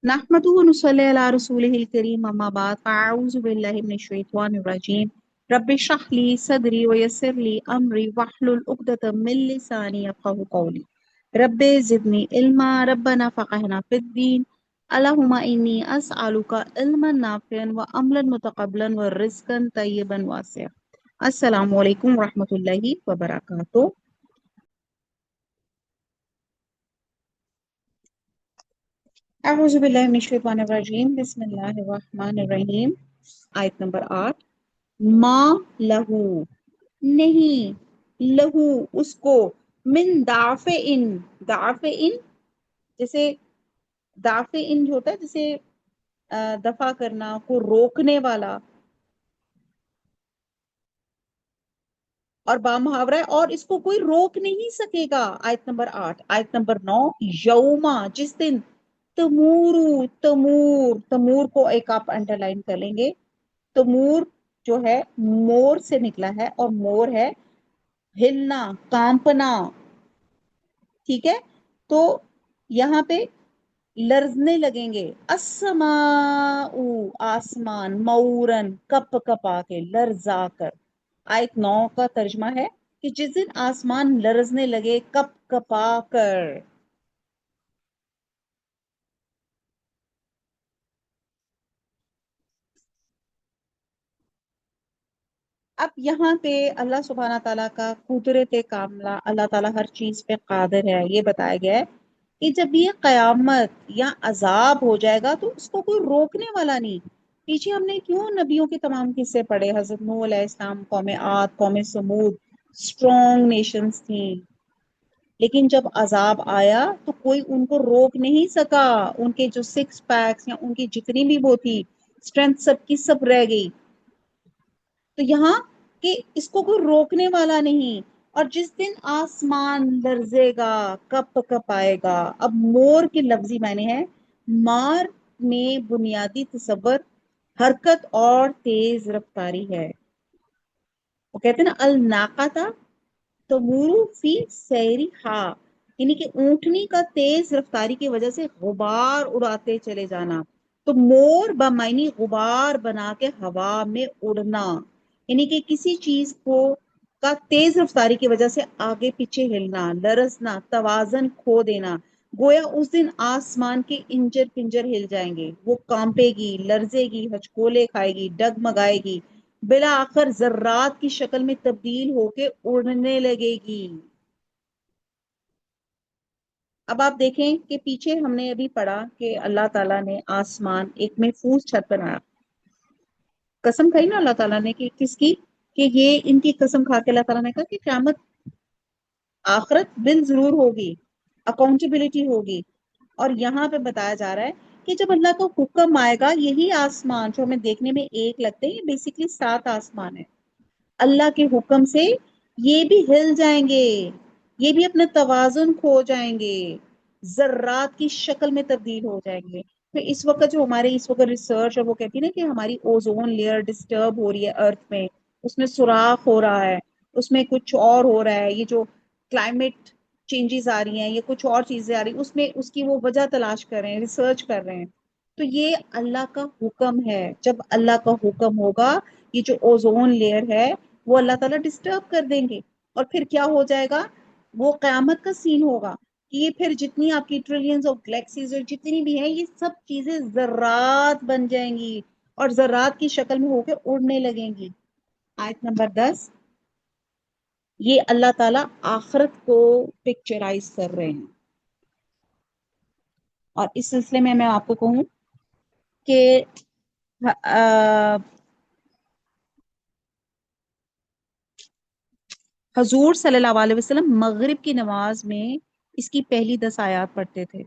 नहमदुहु व नुसल्ली अला रसूलिहिल करीम अम्मा बाद फ़अऊज़ु बिल्लाहि मिनश शैतानिर रजीम रब्बि इश्रह ली सदरी व यस्सिर ली अमरी वहलुल उक़दतम मिन लिसानी यफ़क़हू क़ौली रब्बि ज़िदनी इल्मा रब्बना फ़क़िहना फ़िद्दीन अल्लाहुम्मा इन्नी अस्अलुका इल्मन नाफ़िअन व अमलन मुतक़ब्बलन व रिज़्क़न तय्यिबन वासिअ। अस्सलामु अलैकुम व रहमतुल्लाहि व बरकातुहू। अऊज़ु बिल्लाहि मिनश शैतानिर रजीम बिस्मिल्लाहिर रहमानिर रहीम। आयत नंबर 8। माँ लहू नहीं, लहू उसको, मिन दाफे इन, दाफे इन जैसे दाफे इन जो होता है जैसे दफा करना, को रोकने वाला, और बामुहावरा है और इसको कोई रोक नहीं सकेगा। आयत नंबर 8। आयत नंबर 9। यौमा जिस दिन, तमूरू तमूर, तमूर को एक आप अंडरलाइन कर लेंगे। तमूर जो है मोर से निकला है और मोर है हिलना, कांपना। ठीक है, तो यहाँ पे लर्जने लगेंगे। अस्समाउ आसमान, मऊरन कप कपा के, लर्जा कर। आयत 9 का तर्जमा है कि जिस दिन आसमान लर्जने लगे कप कपा कर। अब यहाँ पे अल्लाह सुब्हाना ताला का कुदरत कामला, अल्लाह ताला हर चीज पे कादिर है, ये बताया गया है कि जब ये कयामत या अजाब हो जाएगा तो उसको कोई रोकने वाला नहीं। पीछे हमने क्यों नबियों के तमाम किस्से पढ़े, हजरत नूह अलैहिस्सलाम, कौम आद, कौम समूद, स्ट्रॉन्ग नेशंस थी, लेकिन जब अजाब आया तो कोई उनको रोक नहीं सका। उनके जो सिक्स पैक्स या उनकी जितनी भी वो थी स्ट्रेंथ, सबकी सब रह गई। तो यहाँ कि इसको कोई रोकने वाला नहीं। और जिस दिन आसमान लर्जेगा, कप कप आएगा। अब मोर के लफ्जी मायने है, मार में बुनियादी तसव्वुर हरकत और तेज रफ्तारी है। वो कहते हैं ना, अल नाकाता तमूरु फी सैरी हा, यानी कि ऊंटनी का तेज रफ्तारी की वजह से गुबार उड़ाते चले जाना। तो मोर बमाइनी गुबार बना के हवा में उड़ना, यानी कि किसी चीज को का तेज रफ्तारी की वजह से आगे पीछे हिलना, लरसना, तवाजन खो देना। गोया उस दिन आसमान के इंजर पिंजर हिल जाएंगे, वो कांपेगी, लर्जेगी, हचकोले खाएगी, डगमगाएगी, बिला आखिर जर्रात की शक्ल में तब्दील होके उड़ने लगेगी। अब आप देखें कि पीछे हमने अभी पढ़ा कि अल्लाह ताला ने आसमान एक महफूज छत बनाया। कसम खाई ना अल्लाह ताला ने कि किसकी, कि ये इनकी कसम खा के अल्लाह ताला ने कहा कि क़यामत, आखिरत बिल जरूर होगी, अकाउंटेबिलिटी होगी। और यहाँ पे बताया जा रहा है कि जब अल्लाह का हुक्म आएगा, यही आसमान जो हमें देखने में एक लगते हैं, ये बेसिकली 7 आसमान है, अल्लाह के हुक्म से ये भी हिल जाएंगे, ये भी अपना तवाजुन खो जाएंगे, जर्रात की शक्ल में तब्दील हो जाएंगे। तो इस वक्त जो हमारे इस वक्त रिसर्च है वो कहती है ना कि हमारी ओजोन लेयर डिस्टर्ब हो रही है अर्थ में, उसमें सुराख हो रहा है, उसमें कुछ और हो रहा है, ये जो क्लाइमेट चेंजेस आ रही हैं, ये कुछ और चीजें आ रही हैं, उसमें उसकी वो वजह तलाश कर रहे हैं, रिसर्च कर रहे हैं। तो ये अल्लाह का हुक्म है। जब अल्लाह का हुक्म होगा, ये जो ओजोन लेयर है वो अल्लाह ताला डिस्टर्ब कर देंगे। और फिर क्या हो जाएगा, वो कयामत का सीन होगा कि ये फिर जितनी आपकी ट्रिलियंस ऑफ गैलेक्सीज और जितनी भी हैं, ये सब चीजें जर्रात बन जाएंगी और जर्रात की शक्ल में होकर उड़ने लगेंगी। आयत नंबर 10। ये अल्लाह ताला आखिरत को पिक्चराइज कर रहे हैं। और इस सिलसिले में मैं आपको कहूं कि हजूर सल्लल्लाहु अलैहि वसल्लम मगरिब की नमाज में इसकी पहली 10 आयत पढ़ते थे।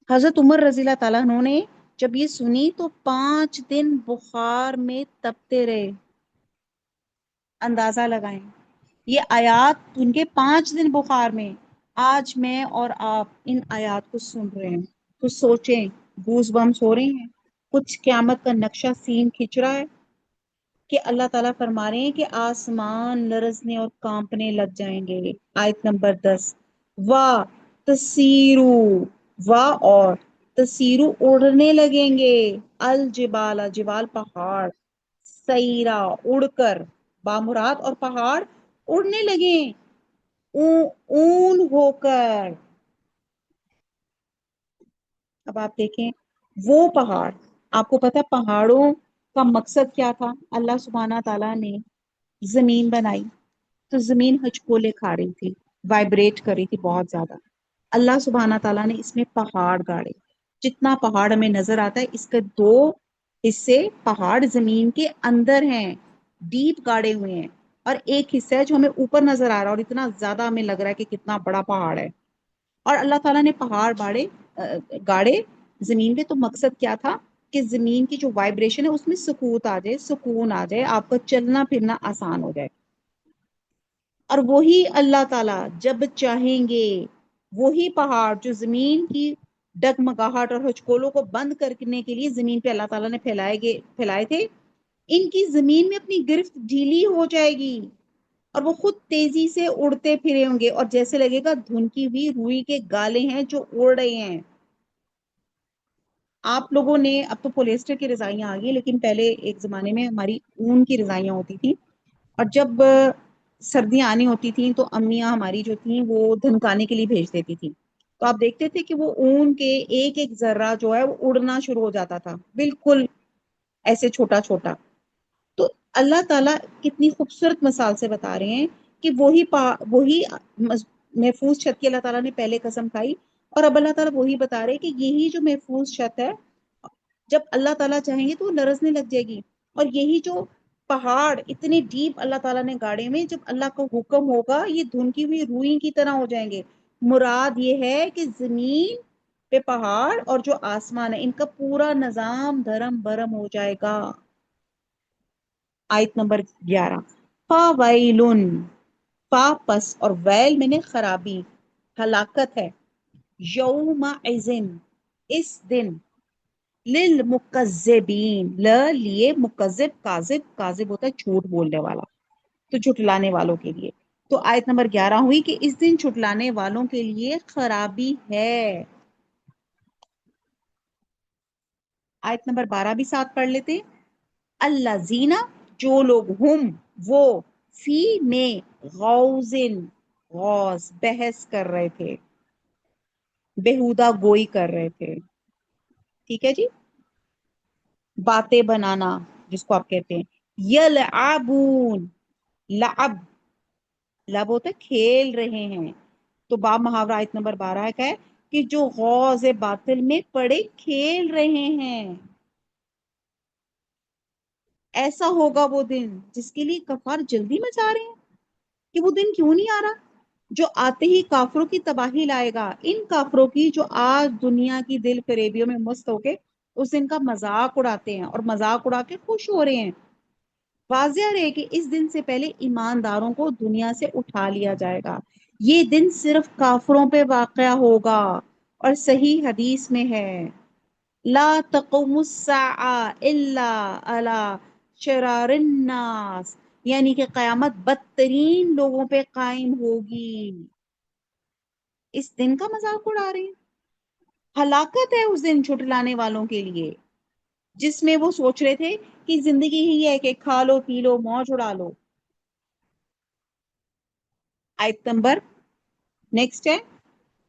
हजरत उमर रजील्लाहु ताला अन्हु ने जब ये सुनी तो 5 दिन बुखार में तपते रहे। अंदाजा लगाएं, ये आयत उनके 5 दिन बुखार में। आज मैं और आप इन आयत को सुन रहे हैं तो सोचें, गूज बम्स हो रहे हैं, कुछ क्यामत का नक्शा सीन खिंच रहा है कि अल्लाह ताला फरमा रहे हैं कि आसमान लरजने और कांपने लग जाएंगे। आयत नंबर 10। वाह तसीरू, वाह और तसीरु उड़ने लगेंगे, अलजिबाला जिबाल पहाड़, सईरा उड़कर, बामुराद और पहाड़ उड़ने लगे, ऊन होकर। अब आप देखें वो पहाड़, आपको पता है पहाड़ों का मकसद क्या था? अल्लाह सुब्हाना ताला ने जमीन बनाई तो जमीन हचकोले खा रही थी, वाइब्रेट कर रही थी बहुत ज्यादा। अल्लाह सुब्हाना ताला ने इसमें पहाड़ गाड़े। जितना पहाड़ हमें नजर आता है इसके दो हिस्से पहाड़ जमीन के अंदर हैं, डीप गाड़े हुए हैं, और एक हिस्सा है जो हमें ऊपर नजर आ रहा है और इतना ज्यादा हमें लग रहा है कि कितना बड़ा पहाड़ है। और अल्लाह ताला ने पहाड़ गाड़े जमीन पे, तो मकसद क्या था? कि जमीन की जो वाइब्रेशन है उसमें सुकून आ जाए, सुकून आ जाए, आपका चलना फिरना आसान हो जाए। और वही अल्लाह ताला जब चाहेंगे, वही पहाड़ जो जमीन की डगमगाहट और हचकोलों को बंद करने के लिए जमीन पे अल्लाह ताला ने फैलाए थे, इनकी जमीन में अपनी गिरफ्त ढीली हो जाएगी और वो खुद तेजी से उड़ते फिरे होंगे, और जैसे लगेगा धुनकी हुई रुई के गाले हैं जो उड़ रहे हैं। आप लोगों ने, अब तो पोलिएस्टर की रजाइयां आ गई, लेकिन पहले एक जमाने में हमारी ऊन की रजाइयां होती थी। और जब सर्दियां आनी होती थी तो अम्मियां हमारी जो थी वो धनकाने के लिए भेज देती थी। तो आप देखते थे कि वो ऊन के एक एक जर्रा जो है वो उड़ना शुरू हो जाता था, बिल्कुल ऐसे छोटा छोटा। तो अल्लाह ताला कितनी खूबसूरत मिसाल से बता रहे हैं कि वही महफूज छत की अल्लाह ताला ने पहले कसम खाई, और अब अल्लाह ताला वही बता रहे हैं कि यही जो महफूज छत है, जब अल्लाह ताला चाहेंगे तो वो लरजने लग जाएगी। और यही जो पहाड़ इतने डीप अल्लाह ताला ने गाड़े में, जब अल्लाह का हुक्म होगा ये धुनकी हुई रुई की तरह हो जाएंगे। मुराद ये है कि जमीन पे पहाड़ और जो आसमान है इनका पूरा निजाम धर्म भरम हो जाएगा। आयत नंबर 11, फावैलुन, फा पस और वैल मैंने खराबी, हलाकत है, यौमा इज़िन इस दिन, लिल मुकज्जिबीन, ल लिए मुकज्जिब, काजिब, काजिब होता है झूठ बोलने वाला, तो झुटलाने वालों के लिए। तो आयत नंबर 11 हुई कि इस दिन झुटलाने वालों के लिए खराबी है। आयत नंबर 12 भी साथ पढ़ लेते। अल्लाजीना, जो लोग, हुम वो, फी में, गौजिन, गौज बहस कर रहे थे, बेहुदा गोई कर रहे थे। ठीक है जी, बातें बनाना जिसको आप कहते हैं। यलआबून, लाब, लब होता है खेल रहे हैं। तो बाब मुहावरा आयत नंबर 12 का है कि जो गौज बातिल में पड़े खेल रहे हैं। ऐसा होगा वो दिन जिसके लिए कफार जल्दी मचा रहे हैं कि वो दिन क्यों नहीं आ रहा, जो आते ही काफरों की तबाही लाएगा। इन काफरों की जो आज दुनिया की दिल फरेबियों में मस्त होके उस दिन का मजाक उड़ाते हैं और मजाक उड़ा के खुश हो रहे हैं। वाज़िह रहे कि इस दिन से पहले ईमानदारों को दुनिया से उठा लिया जाएगा। ये दिन सिर्फ काफरों पे वाक़या होगा। और सही हदीस में है, ला तक़ुमुस्साआ इल्ला अला शरारिन नास, यानी कि कयामत बदतरीन लोगों पे कायम होगी। इस दिन का मजाक उड़ा रहे हैं। हलाकत है उस दिन छुटलाने वालों के लिए, जिसमें वो सोच रहे थे कि जिंदगी ही है कि खा लो पी लो मौज उड़ा लो। आयत नंबर नेक्स्ट है,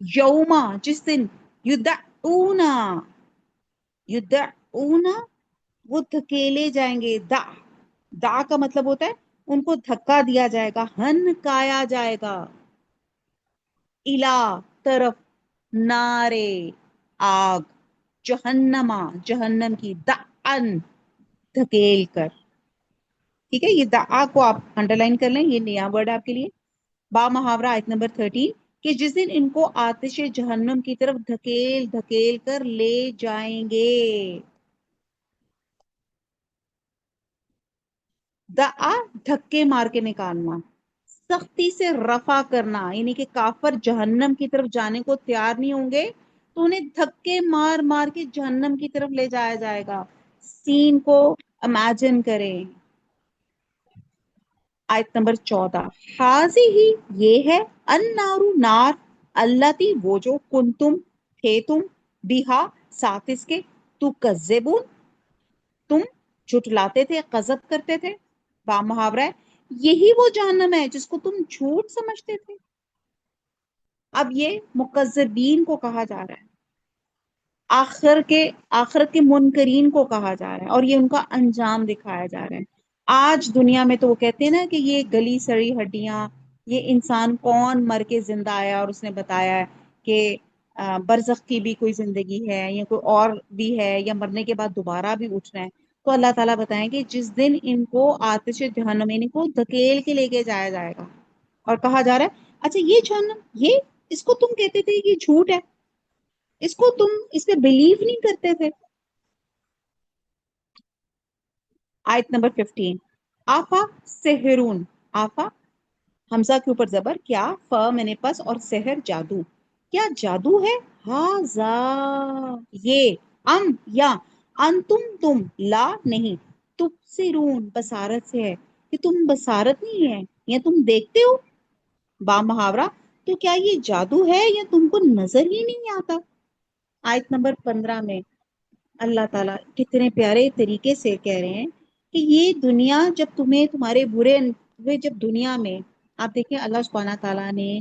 यौमा, जिस दिन, युद्दऊना, युद्दऊना, वो धकेले जाएंगे, दा, दा का मतलब होता है उनको धक्का दिया जाएगा, हनकाया जाएगा, इला, तरफ, नारे, आग, जहन्नमा, जहन्नम की, दान, धकेल कर। ठीक है, ये दा को आप अंडरलाइन कर लें, ये नया वर्ड है आपके लिए। बा मुहावरा आयत नंबर 13, कि जिस दिन इनको आतिश जहन्नम की तरफ धकेल धकेल कर ले जाएंगे। दआ, धक्के मार के निकालना, सख्ती से रफा करना, यानी कि काफर जहन्नम की तरफ जाने को तैयार नहीं होंगे तो उन्हें धक्के मार मार के जहन्नम की तरफ ले जाया जाएगा। सीन को इमेजिन करें। आयत नंबर 14, हाजी ही, ये है, अन्नारु, नार, अल्लती, वो जो, कुंतुम, थे तुम, बिहा, ساتھ اس کے تو کذبون، تم جھٹلاتے تھے، قذب کرتے تھے، با محاورہ ہے، یہی وہ جہنم ہے جس کو تم جھوٹ سمجھتے تھے۔ اب یہ مکذبین کو کہا جا رہا ہے، آخرت کے منکرین کو کہا جا رہا ہے، اور یہ ان کا انجام دکھایا جا رہا ہے۔ آج دنیا میں تو وہ کہتے ہیں نا کہ یہ گلی سڑی ہڈیاں، یہ انسان کون مر کے زندہ آیا اور اس نے بتایا ہے کہ برزخ کی بھی کوئی زندگی ہے یا کوئی اور بھی ہے، یا مرنے کے بعد دوبارہ بھی اٹھنا ہے۔ تو اللہ تعالیٰ بتائیں کہ جس دن ان کو آتش جہنم، ان کو دھکیل کے لے کے جایا جائے گا اور کہا جا رہا ہے اچھا یہ جہنم، یہ اس کو تم کہتے تھے یہ جھوٹ ہے، اس کو تم اس پہ بلیو نہیں کرتے تھے۔ آیت نمبر 15، آفا سحرون، آفا حمزہ کے اوپر زبر، کیا، ف میں نے پس، اور سحر جادو، کیا جادو ہے، ہاذا یہ، ام یا انتم تم، لا نہیں، تبصرون بصارت سے ہے، کہ تم بصارت نہیں ہے یا تم دیکھتے ہو، با محاورہ، تو کیا یہ جادو ہے یا تم کو نظر ہی نہیں آتا۔ آیت نمبر 15 میں اللہ تعالیٰ کتنے پیارے طریقے سے کہہ رہے ہیں کہ یہ دنیا جب تمہیں تمہارے برے ہوئے، جب دنیا میں آپ دیکھیں اللہ سبحانہ تعالیٰ نے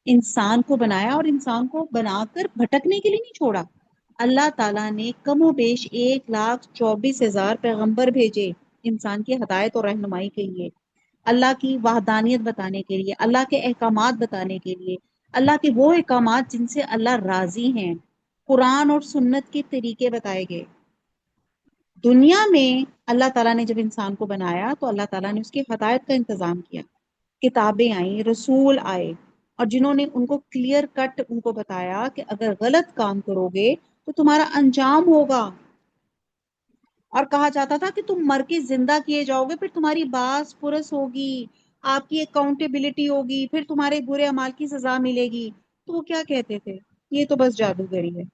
انسان کو بنایا اور انسان کو بنا کر بھٹکنے کے لیے نہیں چھوڑا۔ اللہ تعالیٰ نے کم و بیش 1,24,000 پیغمبر بھیجے انسان کی ہدایت اور رہنمائی کے لیے، اللہ کی وحدانیت بتانے کے لیے، اللہ کے احکامات بتانے کے لیے، اللہ کے وہ احکامات جن سے اللہ راضی ہیں، قرآن اور سنت کے طریقے بتائے گئے۔ دنیا میں اللہ تعالیٰ نے جب انسان کو بنایا تو اللہ تعالیٰ نے اس کی ہدایت کا انتظام کیا، کتابیں آئیں، رسول آئے، اور جنہوں نے ان کو کلیئر کٹ ان کو بتایا کہ اگر غلط کام کرو گے تو تمہارا انجام ہوگا، اور کہا جاتا تھا کہ تم مر کے زندہ کیے جاؤ گے، پھر تمہاری باس پرس ہوگی، آپ کی اکاؤنٹیبلٹی ہوگی، پھر تمہارے برے اعمال کی سزا ملے گی۔ تو وہ کیا کہتے تھے، یہ تو بس جادوگری ہے۔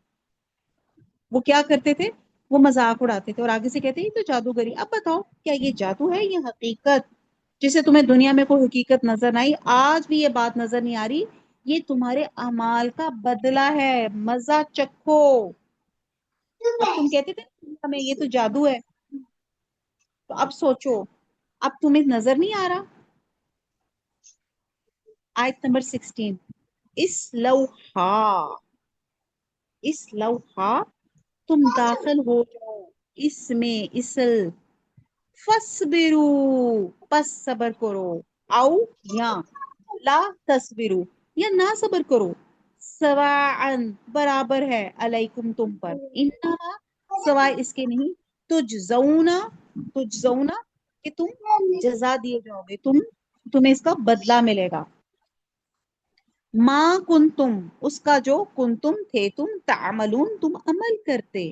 وہ کیا کرتے تھے، وہ مذاق اڑاتے تھے اور آگے سے کہتے ہیں یہ تو جادوگری۔ اب بتاؤ کیا یہ جادو ہے یہ حقیقت، جسے تمہیں دنیا میں کوئی حقیقت نظر نہ آئی، آج بھی یہ بات نظر نہیں آ رہی، یہ تمہارے اعمال کا بدلہ ہے، مزہ چکھو۔ اب تم کہتے تھے ہمیں یہ تو جادو ہے، تو اب سوچو، اب تمہیں نظر نہیں آ رہا۔ آیت نمبر 16، اس لوحا، اس لوحا، تم داخل ہو جاؤ اس میں، اسل، فصبرو، پس صبر کرو، او یا لا تصبرو، یا نہ صبر کرو، سواعن برابر ہے، علیکم تم پر، انما سوائے اس کے نہیں، تجزونا، تجزونا کہ تم جزا دیے جاؤ گے، تمہیں اس کا بدلہ ملے گا، ما کنتم، اس کا جو کنتم تھے تم، تعملون تم عمل کرتے۔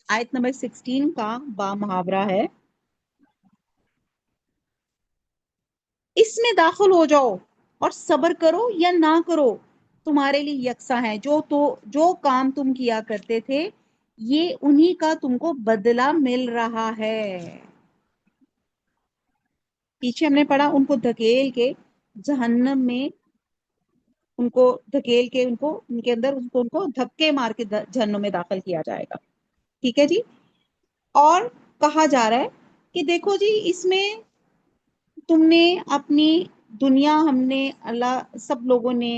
آیت نمبر 16 کا با محاورہ ہے، اس میں داخل ہو جاؤ اور صبر کرو یا نہ کرو، تمہارے لیے یکساں ہے، جو کام تم کیا کرتے تھے یہ انہی کا تم کو بدلہ مل رہا ہے۔ پیچھے ہم نے پڑھا ان کو دھکیل کے جہنم میں، ان کو دھکیل کے ان کے اندر ان کو دھکے مار کے جہنم میں داخل کیا جائے گا، ٹھیک ہے جی۔ اور کہا جا رہا ہے کہ دیکھو جی اس میں تم نے اپنی دنیا، ہم نے اللہ، سب لوگوں نے،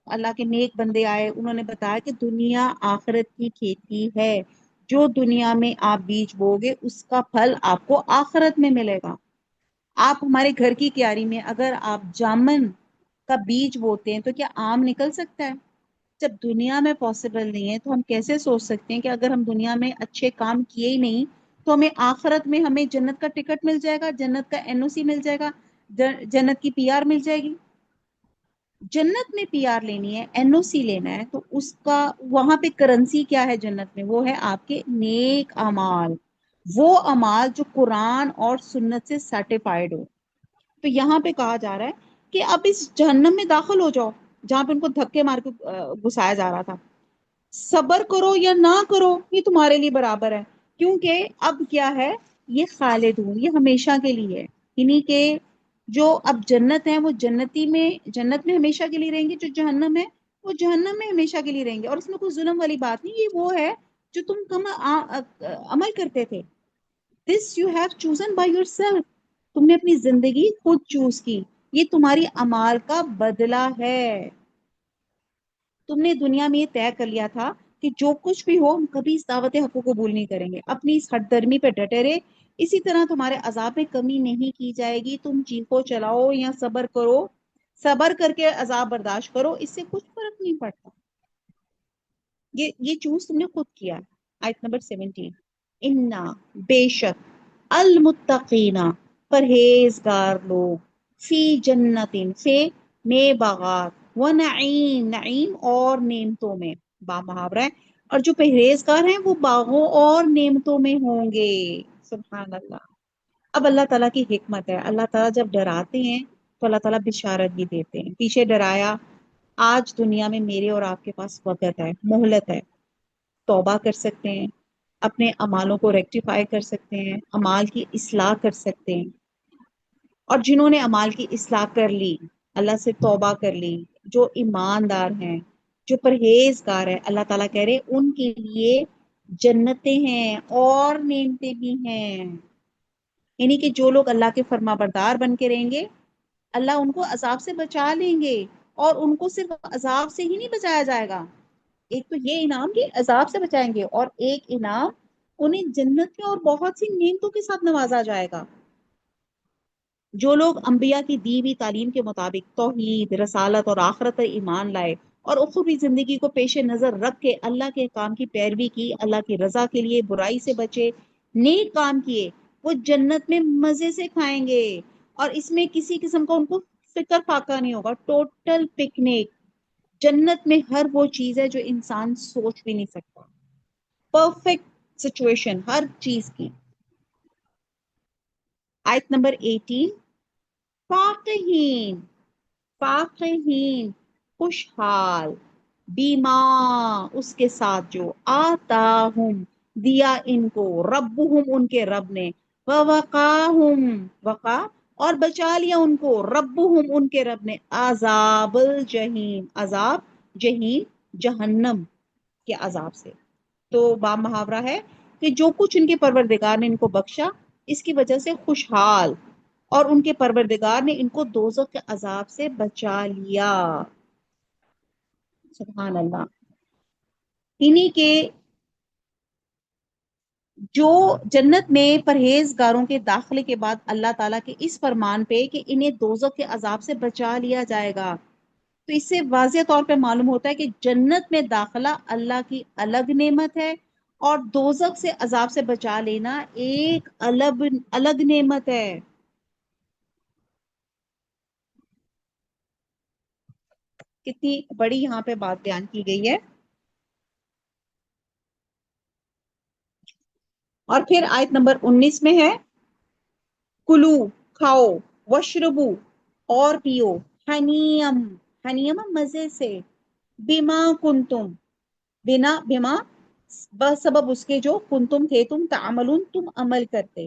اللہ کے نیک بندے آئے، انہوں نے بتایا کہ دنیا آخرت کی کھیتی ہے، جو دنیا میں آپ بیج بو گے اس کا پھل آپ کو آخرت میں ملے گا۔ آپ ہمارے گھر کی کیاری میں اگر آپ جامن کا بیج بوتے ہیں تو کیا آم نکل سکتا ہے؟ جب دنیا میں پاسبل نہیں ہے تو ہم کیسے سوچ سکتے ہیں کہ اگر ہم دنیا میں اچھے کام کیے ہی نہیں تو ہمیں آخرت میں ہمیں جنت کا ٹکٹ مل جائے گا، جنت کا NOC مل جائے گا، جنت کی PR مل جائے گی۔ جنت میں PR لینی ہے، NOC لینا ہے، تو اس کا وہاں پہ کرنسی کیا ہے جنت میں، وہ ہے آپ کے نیک اعمال، وہ اعمال جو قرآن اور سنت سے سرٹیفائڈ ہو۔ تو یہاں پہ کہا جا رہا ہے کہ اب اس جہنم میں داخل ہو جاؤ جہاں پہ ان کو دھکے مار کے گھسایا جا رہا تھا، صبر کرو یا نہ کرو یہ تمہارے لیے برابر ہے، کیونکہ اب کیا ہے، یہ خالدون، یہ ہمیشہ کے لیے ہے، انہی کے جو اب جنت ہے وہ جنت میں ہمیشہ کے لیے رہیں گے، جو جہنم ہے وہ جہنم میں ہمیشہ کے لیے رہیں گے، اور اس میں کوئی ظلم والی بات نہیں، یہ وہ ہے جو تم عمل کرتے تھے. دس you have chosen by your self. تم نے اپنی زندگی خود چوز کی. یہ تمہاری اعمال کا بدلہ ہے. تم نے دنیا میں یہ طے کر لیا تھا کہ جو کچھ بھی ہو ہم کبھی اس دعوت حق کو قبول نہیں کریں گے. اپنی اس ہٹ درمی پہ ڈٹے رہے. اسی طرح تمہارے عذاب میں کمی نہیں کی جائے گی. تم چیخو چلاؤ یا صبر کرو. صبر کر کے عذاب برداشت کرو. اس سے کچھ فرق نہیں پڑتا. یہ چوز تم نے خود کیا. آیت نمبر 17. انا بے شک المتقینا پرہیزگار لوگ فی جنتین سے میں باغات و نعیم نعیم اور نعمتوں میں با محاورہ ہے. اور جو پرہیزگار ہیں وہ باغوں اور نعمتوں میں ہوں گے. سبحان اللہ. اب اللہ تعالیٰ کی حکمت ہے. اللہ تعالیٰ جب ڈراتے ہیں تو اللہ تعالیٰ بشارت بھی دیتے ہیں. پیچھے ڈرایا. آج دنیا میں میرے اور آپ کے پاس وقت ہے, مہلت ہے. توبہ کر سکتے ہیں, اپنے اعمالوں کو ریکٹیفائی کر سکتے ہیں, اعمال کی اصلاح کر سکتے ہیں. اور جنہوں نے اعمال کی اصلاح کر لی, اللہ سے توبہ کر لی, جو ایماندار ہیں, جو پرہیزگار ہیں, اللہ تعالیٰ کہہ رہے ان کے لیے جنتیں ہیں اور نعمتیں بھی ہیں. یعنی کہ جو لوگ اللہ کے فرما بردار بن کے رہیں گے, اللہ ان کو عذاب سے بچا لیں گے. اور ان کو صرف عذاب سے ہی نہیں بچایا جائے گا. ایک تو یہ انعام کہ عذاب سے بچائیں گے, اور ایک انعام انہیں جنت میں اور بہت سی نعمتوں کے ساتھ نوازا جائے گا. جو لوگ انبیاء کی دی ہوئی تعلیم کے مطابق توحید, رسالت اور آخرت پر ایمان لائے اور اخروی زندگی کو پیش نظر رکھ کے اللہ کے کام کی پیروی کی, اللہ کی رضا کے لیے برائی سے بچے, نیک کام کیے, وہ جنت میں مزے سے کھائیں گے. اور اس میں کسی قسم کا ان کو فکر فاقہ نہیں ہوگا. Total picnic. جنت میں ہر وہ چیز ہے جو انسان سوچ بھی نہیں سکتا. پرفیکٹ سچویشن ہر چیز کی. آیت نمبر 18. فاقہین فاقہین خوشحال, بیما اس کے ساتھ جو آتاہم دیا ان کو, ربہم ان کے رب نے, ووقاہم وقا اور بچا لیا ان کو, ربہم ان کے رب نے, عذاب الجحیم عذاب جہیم جہنم کے عذاب سے. تو با محاورہ ہے کہ جو کچھ ان کے پروردگار نے ان کو بخشا, اس کی وجہ سے خوشحال, اور ان کے پروردگار نے ان کو دوزخ کے عذاب سے بچا لیا. سبحان اللہ. انہی کے جو جنت میں پرہیزگاروں کے داخلے کے بعد اللہ تعالیٰ کے اس فرمان پہ کہ انہیں دوزخ کے عذاب سے بچا لیا جائے گا, تو اس سے واضح طور پہ معلوم ہوتا ہے کہ جنت میں داخلہ اللہ کی الگ نعمت ہے, اور دوزخ سے عذاب سے بچا لینا ایک الگ الگ نعمت ہے. کتنی بڑی یہاں پہ بات بیان کی گئی ہے. اور پھر آیت نمبر 19 میں ہے, کلو کھاؤ, وشربو اور پیو, حنیم حنیم مزے سے, بیما کنتم بنا بیما بسبب اس کے جو کنتم تھے تم تعملون تم عمل کرتے.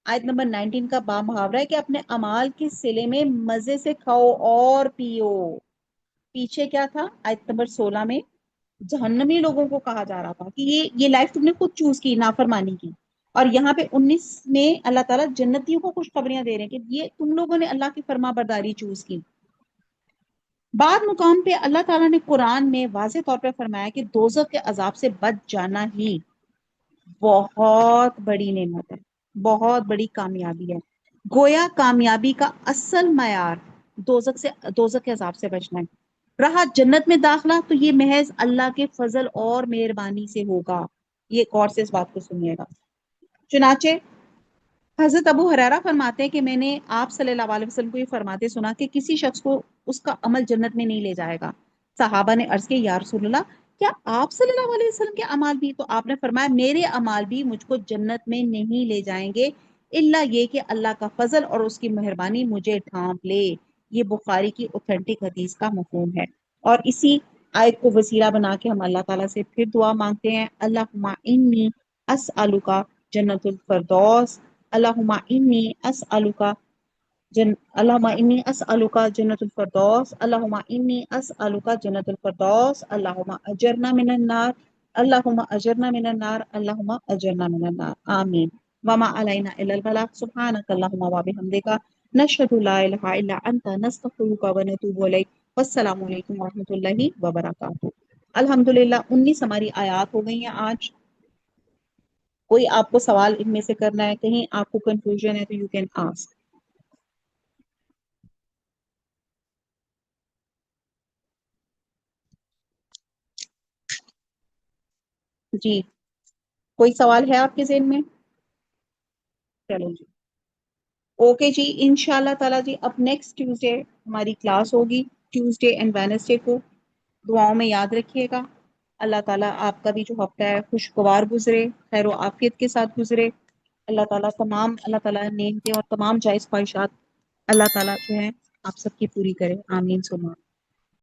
آیت نمبر 19 کا با محاورہ ہے کہ اپنے اعمال کے صلے میں مزے سے کھاؤ اور پیو. پیچھے کیا تھا آیت نمبر 16 میں, جہنمی لوگوں کو کہا جا رہا تھا کہ یہ لائف تم نے خود چوز کی, نافرمانی کی. اور یہاں پہ 19 میں اللہ تعالیٰ جنتیوں کو خوشخبریاں دے رہے ہیں کہ یہ تم لوگوں نے اللہ کی فرما برداری چوز کی. بعد مقام پہ اللہ تعالیٰ نے قرآن میں واضح طور پہ فرمایا کہ دوزخ کے عذاب سے بچ جانا ہی بہت بڑی نعمت ہے, بہت بڑی کامیابی ہے. گویا کامیابی کا اصل معیار دوزخ کے عذاب سے بچنا ہے. رہا جنت میں داخلہ, تو یہ محض اللہ کے فضل اور مہربانی سے ہوگا. یہ غور سے اس بات کو سنیے گا. چنانچہ حضرت ابو ہریرہ فرماتے ہیں کہ میں نے آپ صلی اللہ علیہ وسلم کو یہ فرماتے سنا کہ کسی شخص کو اس کا عمل جنت میں نہیں لے جائے گا. صحابہ نے عرض کیا یا رسول اللہ, کیا آپ صلی اللہ علیہ وسلم کے اعمال بھی؟ تو آپ نے فرمایا میرے اعمال بھی مجھ کو جنت میں نہیں لے جائیں گے, الا یہ کہ اللہ کا فضل اور اس کی مہربانی مجھے ڈھانپ لے. یہ بخاری کی اوتھینٹک حدیث کا مفہوم ہے. اور اسی آیت کو وسیلہ بنا کے ہم اللہ تعالیٰ سے پھر دعا مانگتے ہیں, اللہم انی اسألک جنت الفردوس, اللہم انی اسألک اللہم انی اسألک جنت الفردوس, اللہم انی اسألک جنت الفردوس, اللہم اجرنا من النار, अल्लाहुम्मा अजरना मिनन नार, अल्लाहुम्मा अजरना मिनन नार, आमीन। वमा अलैना इल्लल बलाग, सुब्हानक अल्लाहुम्मा व बिहम्दिका, नशहदु ला इलाहा इल्ला अंता, नस्तगफिरुका व नतूबु इलैक। वस्सलामु अलैकुम व रहमतुल्लाहि व बरकातुहू। अल्हम्दुलिल्लाह 19 हमारी आयत हो गई हैं आज। कोई आपको सवाल इनमें से करना है, कहीं आपको कंफ्यूजन है तो यू कैन आस्क। जी, कोई सवाल है आपके ज़हन में? चलो जी, ओके जी, इंशाल्लाह ताला जी अब नेक्स्ट ट्यूसडे हमारी क्लास होगी, ट्यूसडे एंड वेडनेसडे को। दुआओं में याद रखिएगा। अल्लाह ताला आपका भी जो हफ्ता है खुशगवार गुजरे, खैर आफियत के साथ गुजरे। अल्लाह ताला नेमतें और तमाम जायज़ ख्वाहिशात अल्लाह ताला जो है आप सबकी पूरी करे, आमीन सुमा।